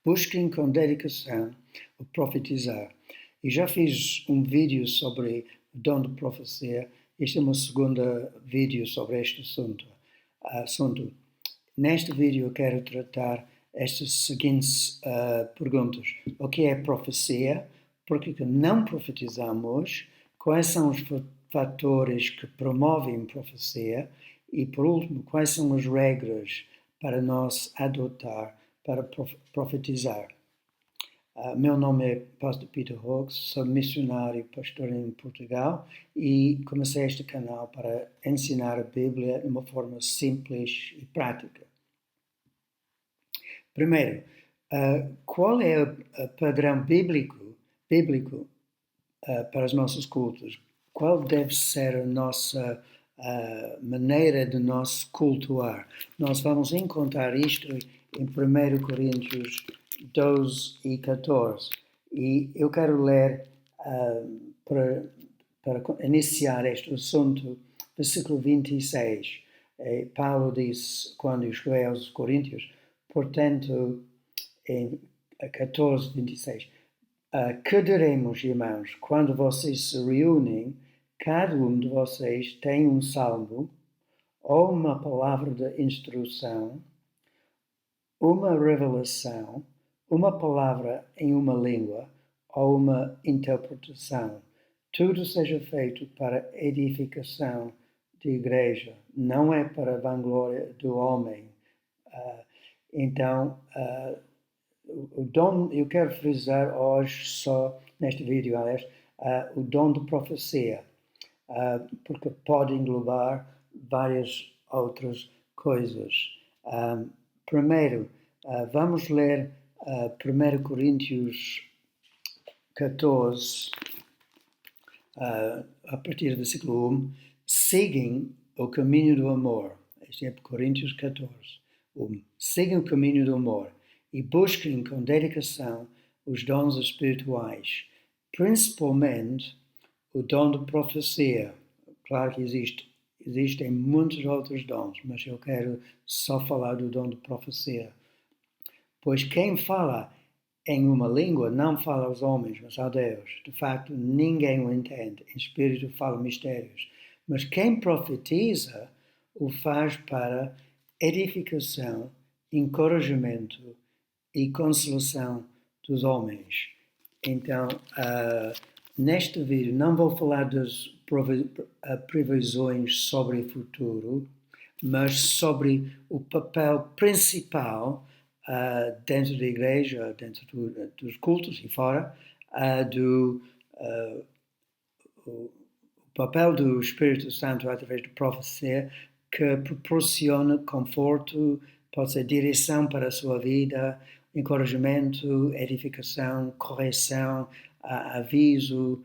Busquem com dedicação o profetizar. E já fiz um vídeo sobre o dom de profecia. Este é o meu segundo vídeo sobre este assunto. Neste vídeo eu quero tratar estas seguintes perguntas. O que é profecia? Por que não profetizamos? Quais são os fatores que promovem profecia? E, por último, quais são as regras para nós adotar para profetizar? Meu nome é Pastor Peter Hawkes, sou missionário e pastor em Portugal e comecei este canal para ensinar a Bíblia de uma forma simples e prática. Primeiro, qual é o padrão bíblico para os nossos cultos? Qual deve ser a nossa maneira de nós cultuar? Nós vamos encontrar isto em 1 Coríntios 12 e 14. E eu quero ler, para iniciar este assunto, versículo 26. Paulo disse, quando escreveu aos Coríntios, portanto, em 14, 26, que diremos, irmãos, quando vocês se reúnem, cada um de vocês tem um salmo, ou uma palavra de instrução, uma revelação, uma palavra em uma língua, ou uma interpretação. Tudo seja feito para edificação de igreja, não é para a vanglória do homem. Então, o dom, eu quero frisar hoje só, neste vídeo, aliás, o dom de profecia, porque pode englobar várias outras coisas. Primeiro, vamos ler 1 Coríntios 14, a partir do versículo 1, seguem o caminho do amor. Este é Coríntios 14, 1. Seguem o caminho do amor e busquem com dedicação os dons espirituais, principalmente o dom de profecia. Claro que existem muitos outros dons, mas eu quero só falar do dom de profecia. Pois quem fala em uma língua não fala aos homens, mas a Deus. De facto, ninguém o entende. Em espírito fala mistérios. Mas quem profetiza o faz para edificação, encorajamento e consolação dos homens. Então, neste vídeo não vou falar das previsões sobre o futuro, mas sobre o papel principal dentro da igreja, dentro dos cultos e fora, o papel do Espírito Santo através da profecia que proporciona conforto, pode ser direção para a sua vida, encorajamento, edificação, correção, aviso,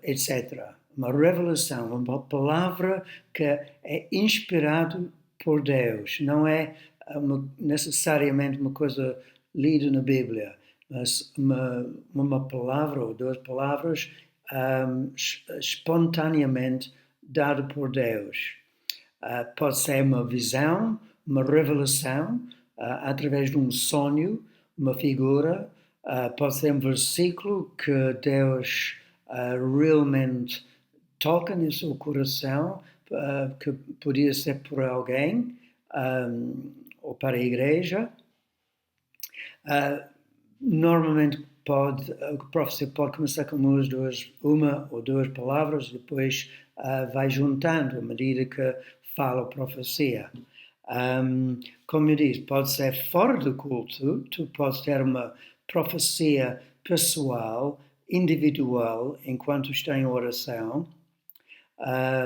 etc. Uma revelação, uma palavra que é inspirada por Deus, não é necessariamente uma coisa lida na Bíblia, mas uma palavra ou duas palavras espontaneamente dada por Deus. Pode ser uma visão, uma revelação, através de um sonho, uma figura, pode ser um versículo que Deus realmente toca no seu coração, que podia ser por alguém ou para a igreja. Normalmente a profecia pode começar com uma ou duas palavras, depois vai juntando à medida que fala a profecia. Como eu disse, pode ser fora do culto, tu podes ter uma profecia pessoal, individual, enquanto está em oração.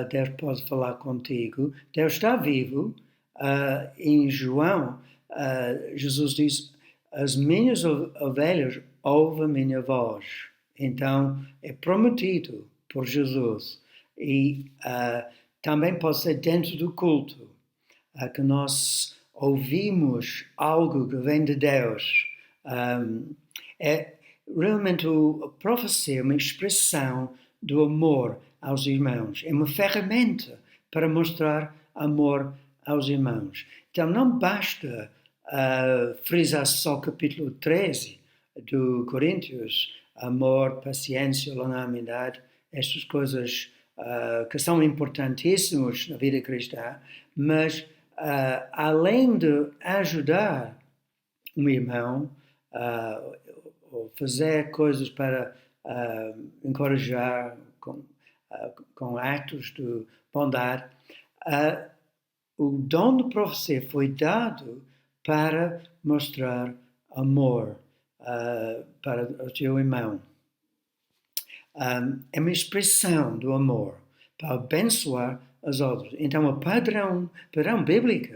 Deus pode falar contigo. Deus está vivo. Em João, Jesus diz, as minhas ovelhas ouvem a minha voz. Então, é prometido por Jesus. E também pode ser dentro do culto, que nós ouvimos algo que vem de Deus. Realmente a profecia é uma expressão do amor aos irmãos. É uma ferramenta para mostrar amor aos irmãos. Então não basta frisa só o capítulo 13 do Coríntios, amor, paciência, longanimidade, estas coisas que são importantíssimas na vida cristã, mas além de ajudar um irmão, ou fazer coisas para encorajar com atos de bondade, o dom de profecia foi dado para mostrar amor para o teu irmão. É uma expressão do amor para abençoar os outros. Então, o padrão bíblico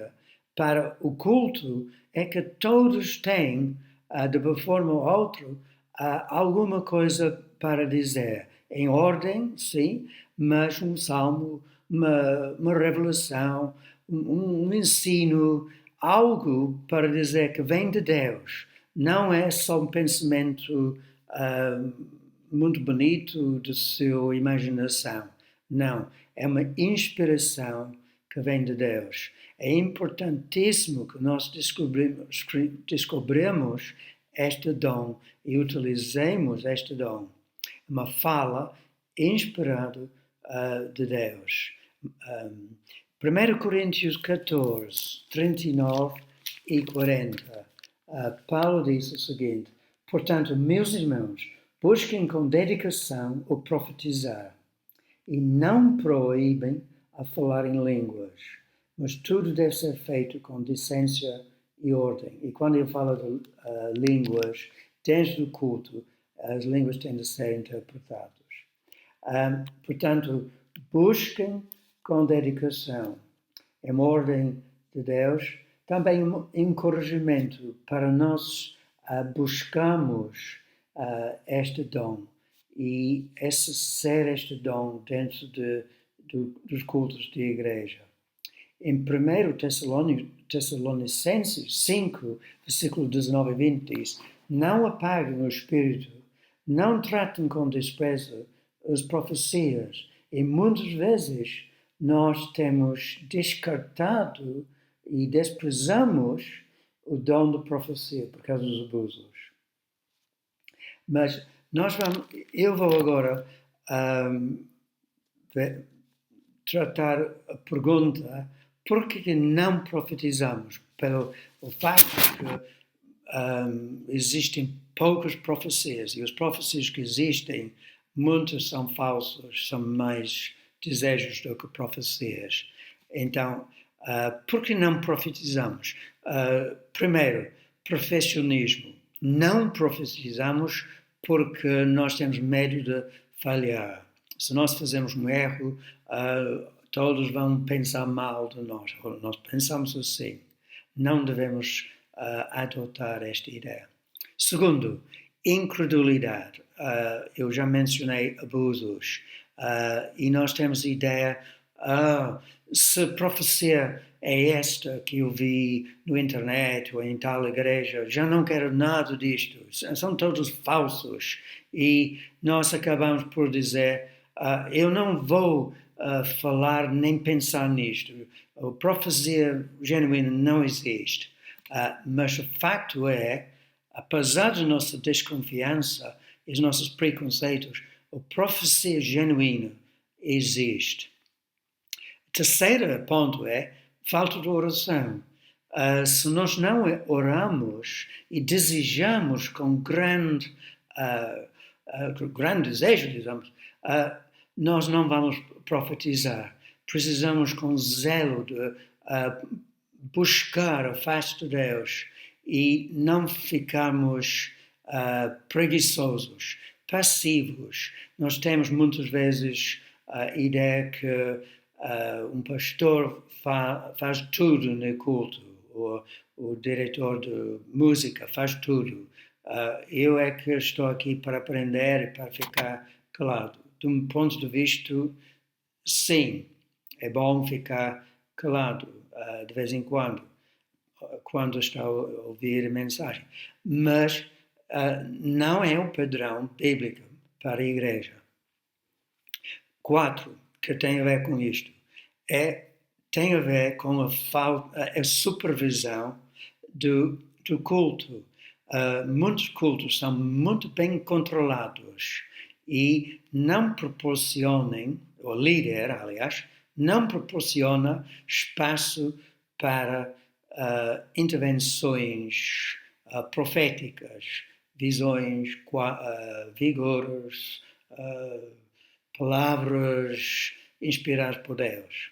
para o culto é que todos têm, de uma forma ou outra, alguma coisa para dizer. Em ordem, sim, mas um salmo, uma revelação, um ensino, algo para dizer que vem de Deus. Não é só um pensamento muito bonito de sua imaginação. Não, é uma inspiração que vem de Deus. É importantíssimo que nós descobrimos este dom e utilizemos este dom. Uma fala inspirada de Deus. 1 Coríntios 14, 39 e 40. Paulo diz o seguinte: portanto, meus irmãos, busquem com dedicação o profetizar e não proíbem a falar em línguas, mas tudo deve ser feito com decência e ordem. E quando eu falo de línguas, desde o culto, as línguas têm de ser interpretadas. Portanto, busquem com dedicação, em ordem de Deus, também um encorajamento para nós buscarmos este dom e exercer este dom dentro dos cultos de igreja. Em 1 Tessalonicenses 5, versículo 19 e 20 diz: não apaguem o espírito, não tratem com desprezo as profecias, e muitas vezes nós temos descartado e desprezamos o dom de profecia por causa dos abusos. Mas eu vou agora tratar a pergunta: por que não profetizamos? Pelo facto que existem poucas profecias, e as profecias que existem, muitas são falsas, são mais desejos do que profecias. Então, por que não profetizamos? Primeiro, perfeccionismo. Não profetizamos porque nós temos medo de falhar. Se nós fazemos um erro, todos vão pensar mal de nós. Nós pensamos assim. Não devemos adotar esta ideia. Segundo, incredulidade. Eu já mencionei abusos. E nós temos a ideia, se a profecia é esta que eu vi no internet ou em tal igreja, já não quero nada disto. São todos falsos. E nós acabamos por dizer, eu não vou falar nem pensar nisto. A profecia genuína não existe. Mas o facto é, apesar da nossa desconfiança e dos nossos preconceitos, a profecia genuína existe. O terceiro ponto é falta de oração. Se nós não oramos e desejamos com grande desejo, digamos, nós não vamos profetizar. Precisamos com zelo de buscar a face de Deus e não ficarmos preguiçosos, passivos. Nós temos muitas vezes a ideia que um pastor faz tudo no culto, ou o diretor de música faz tudo. Eu é que estou aqui para aprender e para ficar calado. De um ponto de vista, sim, é bom ficar calado de vez em quando está a ouvir a mensagem. Mas não é o padrão bíblico para a igreja. 4, que tem a ver com isto, tem a ver com a supervisão do culto. Muitos cultos são muito bem controlados e não proporcionam, o líder, aliás, não proporciona espaço para intervenções proféticas, visões, vigores, palavras inspiradas por Deus.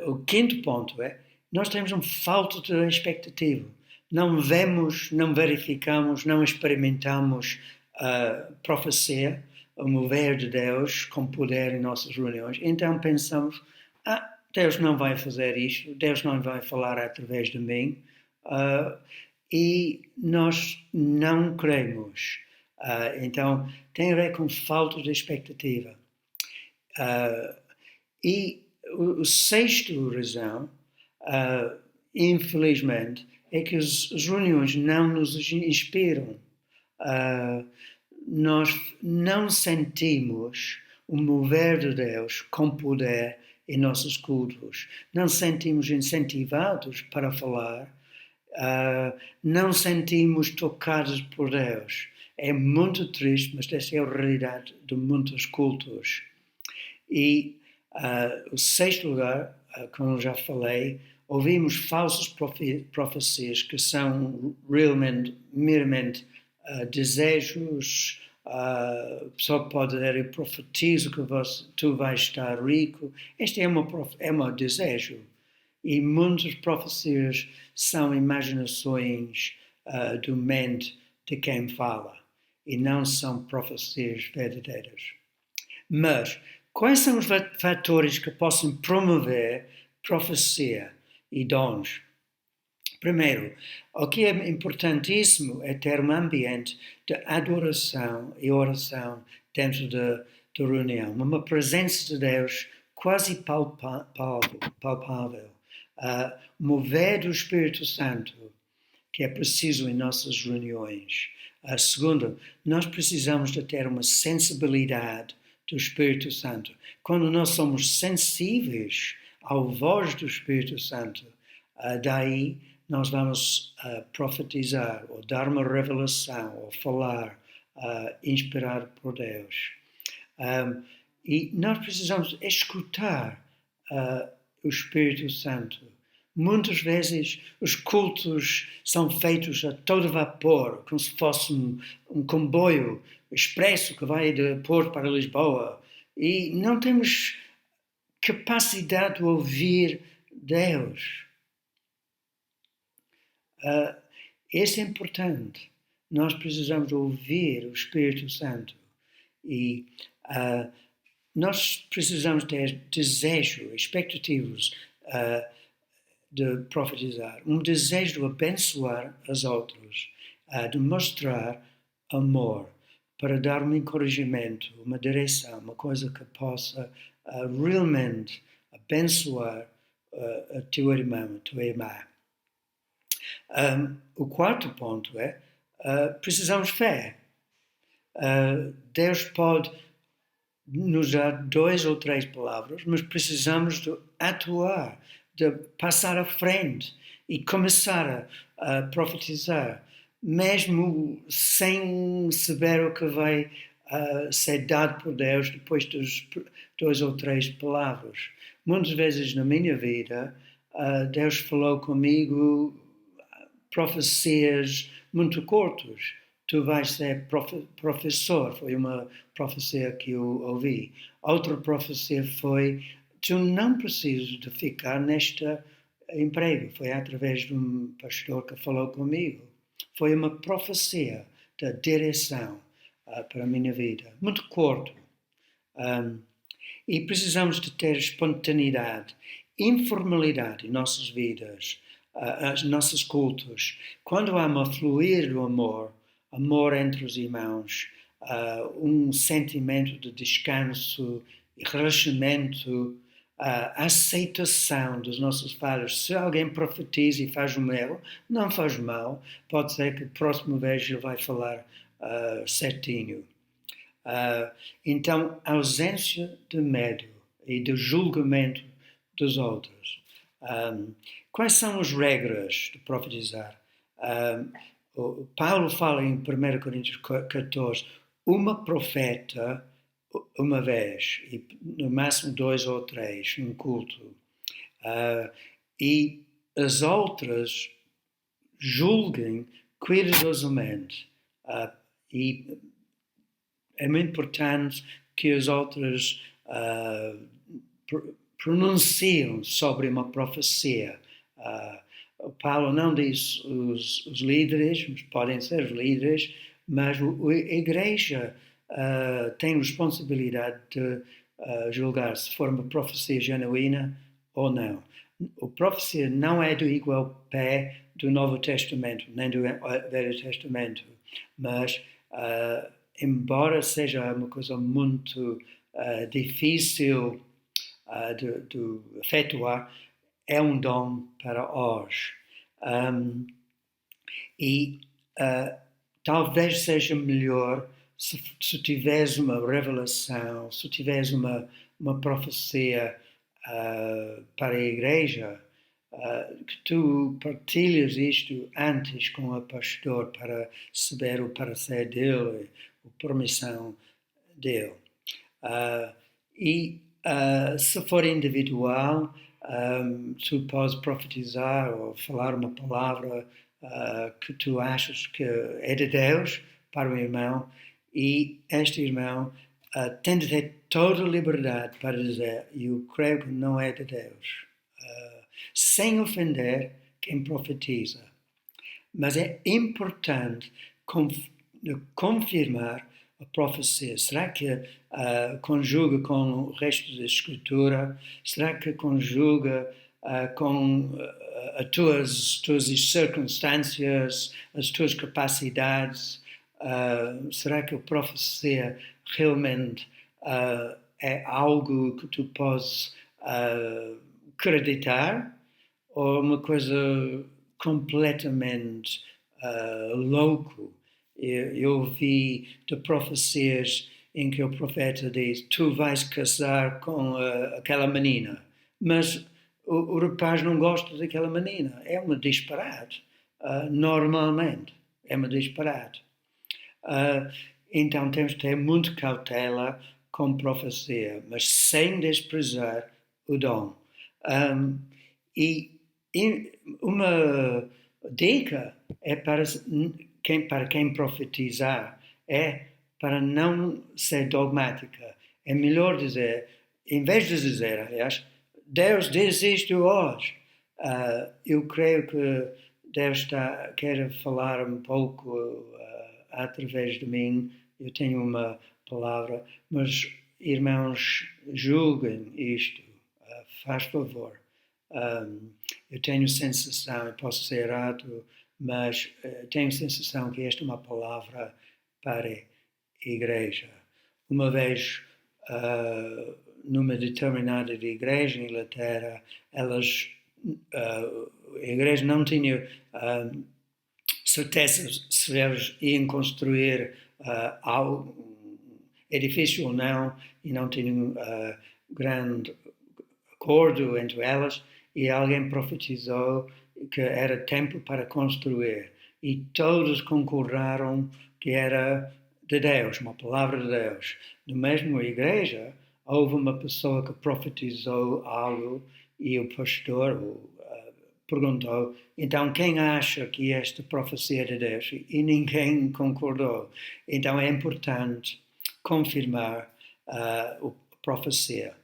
O quinto ponto é, nós temos uma falta de expectativa. Não vemos, não verificamos, não experimentamos a profecia, o mover de Deus com poder em nossas reuniões. Então pensamos, Deus não vai fazer isto, Deus não vai falar através de mim, e nós não cremos. Então tem a ver com falta de expectativa. E o sexto razão, infelizmente, é que as reuniões não nos inspiram. Nós não sentimos o mover de Deus com poder em nossos cultos. Não sentimos incentivados para falar. Não sentimos tocados por Deus. É muito triste, mas essa é a realidade de muitos cultos. E o sexto lugar, como já falei, ouvimos falsas profecias que são realmente, meramente desejos. A pessoa pode dizer, eu profetizo que tu vais estar rico. Este é um desejo. E muitas profecias são imaginações do mente de quem fala. E não são profecias verdadeiras. Mas quais são os fatores que possam promover profecia e dons? Primeiro, o que é importantíssimo é ter um ambiente de adoração e oração dentro da reunião, uma presença de Deus quase palpável, mover do Espírito Santo, que é preciso em nossas reuniões. Segundo, nós precisamos de ter uma sensibilidade do Espírito Santo. Quando nós somos sensíveis à voz do Espírito Santo, daí nós vamos profetizar, ou dar uma revelação, ou falar, inspirado por Deus. E nós precisamos escutar o Espírito Santo. Muitas vezes os cultos são feitos a todo vapor, como se fosse um comboio expresso que vai de Porto para Lisboa, e não temos capacidade de ouvir Deus. Isso é importante. Nós precisamos ouvir o Espírito Santo e nós precisamos ter desejo, expectativas de profetizar, um desejo de abençoar os outros, de mostrar amor, para dar um encorajamento, uma direção, uma coisa que possa realmente abençoar a teu irmão, a tua irmã. O quarto ponto é, precisamos de fé. Deus pode nos dar 2 ou 3 palavras, mas precisamos de atuar, de passar à frente e começar a profetizar, mesmo sem saber o que vai ser dado por Deus depois das 2 ou 3 palavras. Muitas vezes na minha vida, Deus falou comigo profecias muito curtas. Tu vais ser professor, foi uma profecia que eu ouvi. Outra profecia foi, tu não precisas de ficar neste emprego. Foi através de um pastor que falou comigo. Foi uma profecia da direção para a minha vida. Muito curto. E precisamos de ter espontaneidade, informalidade em nossas vidas, as nossas cultos. Quando há um fluir do amor entre os irmãos, um sentimento de descanso e relaxamento, aceitação das nossas falhas. Se alguém profetiza e faz um erro, não faz mal, pode ser que a próxima vez ele vai falar certinho. Então, ausência de medo e de julgamento dos outros. Quais são as regras de profetizar? Paulo fala em 1 Coríntios 14, uma profeta uma vez, e no máximo 2 ou 3, num culto. E as outras julguem cuidadosamente. E é muito importante que as outras pronunciam sobre uma profecia. Paulo não diz os líderes, podem ser os líderes, mas a igreja tem responsabilidade de julgar se for uma profecia genuína ou não. A profecia não é do igual pé do Novo Testamento, nem do Velho Testamento, mas embora seja uma coisa muito difícil de efetuar, é um dom para hoje. Talvez seja melhor se tiveres uma revelação, se tiveres uma profecia para a igreja, que tu partilhas isto antes com o pastor para saber o parecer dele, a permissão dele. Se for individual, tu podes profetizar ou falar uma palavra que tu achas que é de Deus para o irmão, e este irmão tem de ter toda a liberdade para dizer: eu creio que não é de Deus, sem ofender quem profetiza. Mas é importante confirmar a profecia. Será que conjuga com o resto da Escritura? Será que conjuga com as tuas circunstâncias, as tuas capacidades? Será que a profecia realmente é algo que tu podes acreditar? Ou uma coisa completamente louco? Eu vi de profecias em que o profeta diz: tu vais casar com aquela menina, mas o rapaz não gosta daquela menina. É uma disparate. Normalmente é uma disparate. Então temos de ter muita cautela com profecia, mas sem desprezar o dom. E uma dica é para quem profetizar, é para não ser dogmática. É melhor dizer, em vez de dizer, aliás, Deus diz isto hoje. Eu creio que Deus quer falar um pouco através de mim. Eu tenho uma palavra, mas irmãos, julguem isto, faz favor. Eu tenho sensação, eu posso ser errado, mas tenho sensação que esta é uma palavra para a igreja. Uma vez, numa determinada igreja em Inglaterra, a igreja não tinha certeza se eles iam construir edifício ou não, e não tinham grande acordo entre elas, e alguém profetizou que era tempo para construir, e todos concordaram que era de Deus, uma palavra de Deus. Na mesma igreja, houve uma pessoa que profetizou algo e o pastor perguntou: então quem acha que esta profecia é de Deus? E ninguém concordou. Então é importante confirmar a profecia.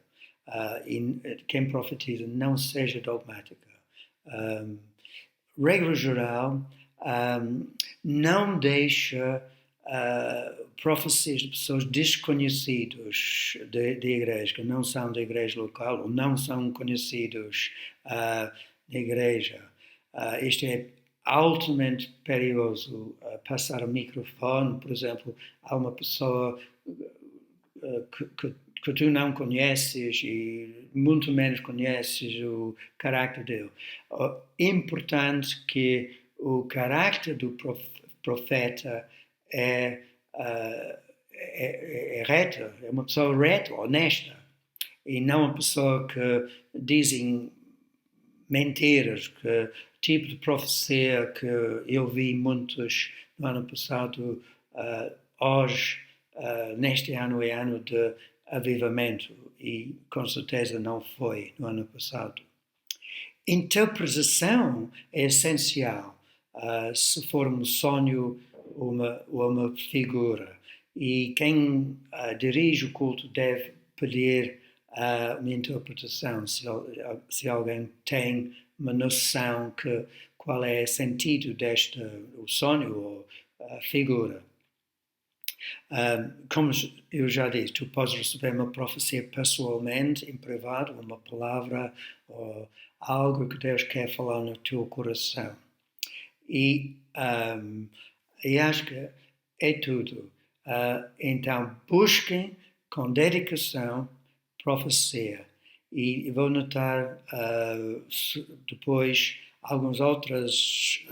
E quem profetiza não seja dogmática. Regra geral, não deixa profecias de pessoas desconhecidas da igreja, que não são da igreja local ou não são conhecidos da igreja. Isto é altamente perigoso. Passar o microfone, por exemplo, a uma pessoa que tu não conheces e muito menos conheces o carácter dele. É importante que o carácter do profeta é reta, é uma pessoa reta, honesta, e não uma pessoa que dizem mentiras, que tipo de profecia que eu vi muitos no ano passado, hoje, neste ano é ano de avivamento, e com certeza não foi no ano passado. Interpretação é essencial, se for um sonho ou uma figura. E quem dirige o culto deve pedir uma interpretação, se alguém tem uma noção que qual é o sentido deste o sonho ou figura. Como eu já disse, tu podes receber uma profecia pessoalmente, em privado, uma palavra ou algo que Deus quer falar no teu coração. E acho que é tudo. Então, busquem com dedicação profecia. E vou notar depois alguns outros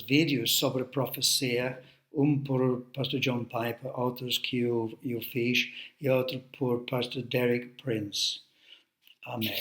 vídeos sobre profecia, um por Pastor John Piper, outros que eu fiz, e outro por Pastor Derek Prince. Amém.